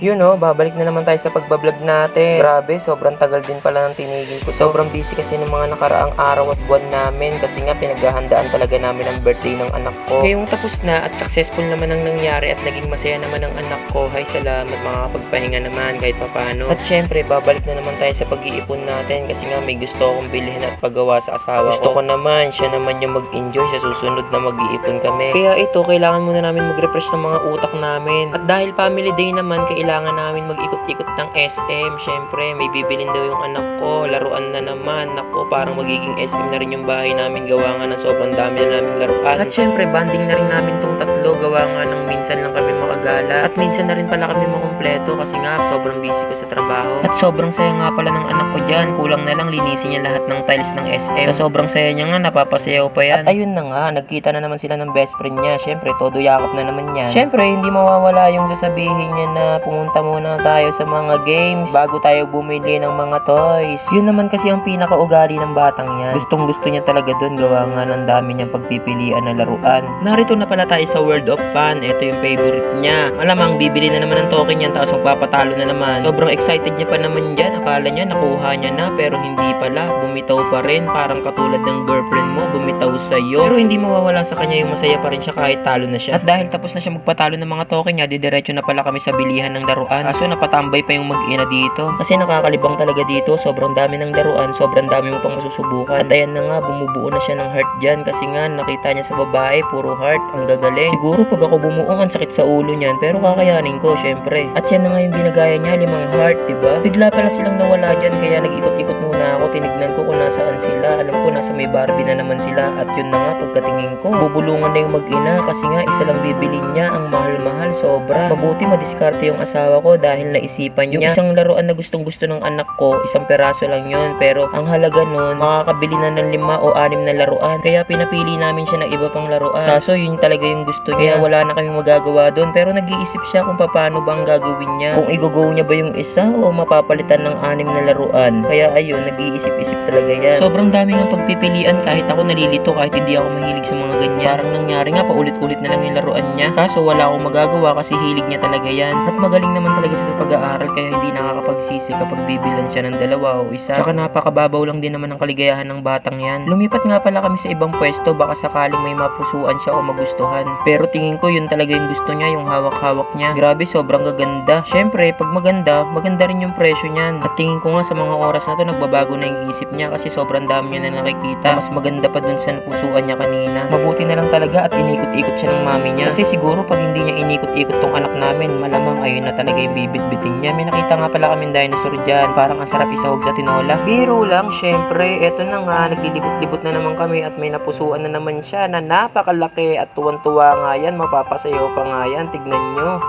Yun o, babalik na naman tayo sa pagbablog natin. Grabe, sobrang tagal din pala ng tinigil ko. Sobrang busy kasi ng mga nakaraang araw at buwan namin kasi nga pinaghahandaan talaga namin ang birthday ng anak ko. Ngayong tapos na at successful naman ang nangyari at naging masaya naman ang anak ko. Hay, salamat, makakapagpahinga naman kahit papano. At syempre, babalik na naman tayo sa pag-iipon natin kasi nga may gusto akong bilhin at paggawa sa asawa ko. Gusto ko naman, siya naman yung mag-enjoy sa susunod na mag-iipon kami. Kaya ito, kailangan muna namin mag-refresh ng mga utak namin. At dahil family day naman, kailangan namin mag-ikot-ikot ng SM. Syempre, may bibilin daw yung anak ko. Laruan na naman. Nako, parang magiging SM na rin yung bahay namin. Gawa nga ng sobrang dami na naming laruan. At syempre, banding na rin namin tong tatlo. Gawa nga ng minsan lang kami makagala. At minsan na rin pala kami makumpleto kasi nga sobrang busy ko sa trabaho. At sobrang saya nga pala ng anak ko dyan. Kulang na lang linisin niya lahat ng tiles ng SM. Sa sobrang saya niya nga, napapasayaw pa yan. At ayun na nga, nagkita na naman sila ng best friend niya. Syempre, todo yakap na naman yan. Syempre, hindi mawawala yung sasabihin niya na pumunta muna tayo sa mga games bago tayo bumili ng mga toys. Yun naman kasi ang pinakaugali ng batang yan. Gustong gusto niya talaga dun, gawa nga ng dami niyang pagpipilian na laruan. Narito na pala tayo sa World of Fun. Ito yung favorite niya. Malamang bibili na naman ng token yan tapos magpapatalo na naman. Sobrang excited niya pa naman dyan. Akala niya nakuha niya na pero hindi pala. Bumitaw pa rin. Parang katulad ng girlfriend mo, bumitaw sa'yo. Pero hindi mawawala sa kanya yung masaya pa rin siya kahit talo na siya. At dahil tapos na siya magpatalo ng mga token niya, didiretso na pala kami sa bilihan ng laruan. Kaso napatambay pa yung mag-ina dito. Kasi nakakalibang talaga dito. Sobrang dami ng laruan. Sobrang dami mo pang masusubukan. At ayan na nga, bumubuo na siya ng heart dyan. Kasi nga, nakita niya sa babae, puro heart. Ang gagaling. Siguro pag ako bumuo, ang sakit sa ulo niyan. Pero kakayanin ko, syempre. At yan na nga yung binagaya niya, 5 heart, diba? Bigla pala silang nawala dyan. Kaya nag-ikot-ikot muna ako. Tinignan ko kung nasaan sila. Alam ko, nasa may Barbie na naman sila. At yun na nga, pagkatingin ko, bubulungan na yung mag-ina. Kasi nga, isa lang bibilin niya. Ang mahal-mahal, sobra. Mabuti madiskarte yung asawa ko dahil naisipan niya. Yung isang laruan na gustong-gusto ng anak ko, isang peraso lang yun. Pero ang halaga nun, makakabili na ng 5 o 6 na laruan. Kaya pinapili namin siya ng iba pang laruan. Kaso yun talaga yung gusto niya. Kaya wala na kaming magagawa dun. Pero nag-iisip siya kung paano bang gagawin niya. Kung i-go niya ba yung isa o mapapalitan ng 6 na laruan. Kaya ayun, nag-iisip-isip talaga yan. Sobrang dami ng pagpipilian kahit ako nalilito kahit hindi ako mahilig sa mga ganyan. Parang nangyari nga, paulit-ulit na lang yung laruan niya. Kaso wala akong magagawa kasi hilig niya talaga yan. At magaling naman talaga siya sa pag-aaral kaya hindi nakakapagsisi kapag bibilan siya ng 2 o 1. Tsaka napakababaw lang din naman ang kaligayahan ng batang yan. Lumipat nga pala kami sa ibang pwesto baka sakaling may mapusuan siya o magustuhan. Pero tingin ko yun talaga yung gusto niya, yung hawak-hawak niya. Grabe, sobrang gaganda. Syempre, pag maganda, maganda rin yung presyo niyan. At tingin ko nga sa mga oras na to, nagbabago na yung isip niya kasi sobrang dami niya na nakikita. Mas maganda pa dun sa napusuan niya kanina. Mabuti na lang talaga at inikot-ikot siya ng mami niya. Kasi siguro pag hindi niya inikot-ikot tong anak namin, malamang ayun na talaga yung bibit-bitin niya. May nakita nga pala kaming dinosaur dyan. Parang ang sarap isahog sa tinola. Biro lang, syempre. Eto na nga, naglilibot-libot na naman kami at may napusuan na naman siya na napakalaki at tuwan-tuwa nga yan. Mapapasayaw pa nga yan. Tignan nyo.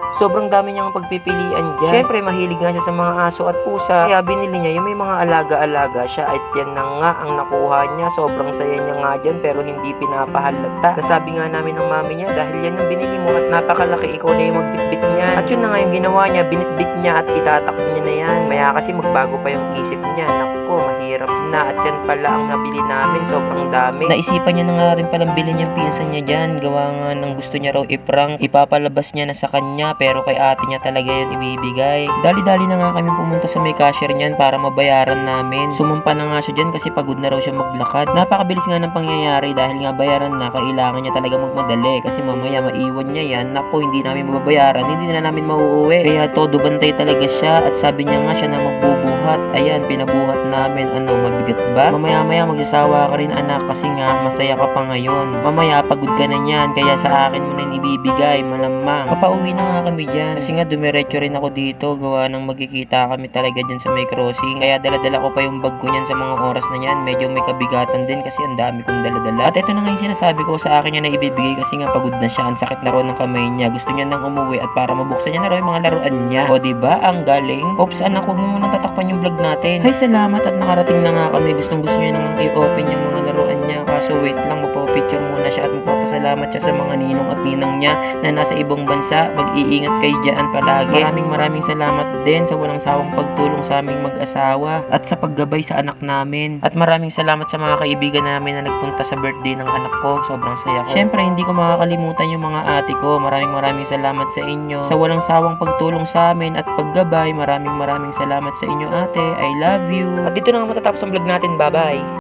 Sobrang dami niyang pagpipilian dyan. Siyempre, mahilig nga siya sa mga aso at pusa. Kaya binili niya yung may mga alaga-alaga siya. At yan na nga ang nakuha niya. Sobrang saya niya nga dyan pero hindi pinapahalata. Nasabi nga namin ng mami niya dahil yan ang binili mo at napakalaki, ikaw na yung magbitbit niya. At yun na nga yung ginawa niya. Binitbit niya at itatakbo niya na yan. Maya kasi magbago pa yung isip niya. Naku, mahirap na. At yan pala ang nabili namin. Sobrang dami. Naisipan niya na nga rin palang bilhin yung pinsan niya dyan. Gawa nga ng gusto niya raw iprank. Ipapalabas niya na sa kanya pero kay ate niya talaga yun ibibigay. Dali-dali na nga kami pumunta sa may cashier niyan para mabayaran namin. Sumampa na nga siya dyan kasi pagod na raw siya maglakad. Napakabilis nga ng pangyayari dahil nga bayaran na, kailangan niya talaga magmadali kasi mamaya maiwan niya yan. Naku, hindi namin mababayaran, hindi na namin mauuwi. Kaya todo bantay talaga siya at sabi niya nga siya na magbubuhat. Ayan, pinabuhat namin. Ano, mabigat ba? Mamaya-maya magsasawa ka rin anak kasi nga masaya ka pa ngayon. Mamaya pagod ka na niyan kaya sa akin mo na ibibigay, malamang. Papauwi na nga kami dyan. Kasi nga dumiretso rin ako dito. Gawa ng magkikita kami talaga dyan sa may crossing. Kaya dala-dala ko pa yung bag ko niyan sa mga oras na yan. Medyo may kabigatan din kasi ang dami kong dala-dala. At ito na nga yung sinasabi ko sa akin niya na ibibigay kasi nga pagod na siya. Ang sakit na raw ng kamay niya. Gusto niya nang umuwi at para mabuksan niya na raw yung mga laruan niya. O diba? Ang galing. Oops anak, huwag mo munang tatakpan yung ang vlog natin. Hay, salamat at nakarating na nga kami. Gustong gusto niya nang i-open yung mga laruan niya. Kaso wait lang, magpapicture muna siya at magpapasalamat siya sa mga ninong at ninang niya na nasa ibang bansa. Mag-iingat kayo dyan palagi. Maraming salamat din sa walang sawang pagtulong sa aming mag-asawa at sa paggabay sa anak namin. At maraming salamat sa mga kaibigan namin na nagpunta sa birthday ng anak ko. Sobrang saya ko. Syempre, hindi ko makakalimutan yung mga ate ko. Maraming salamat sa inyo sa walang sawang pagtulong sa amin at paggabay. Maraming salamat sa inyo, ate. I love you. At dito na nga matatapos ang vlog natin. Bye-bye.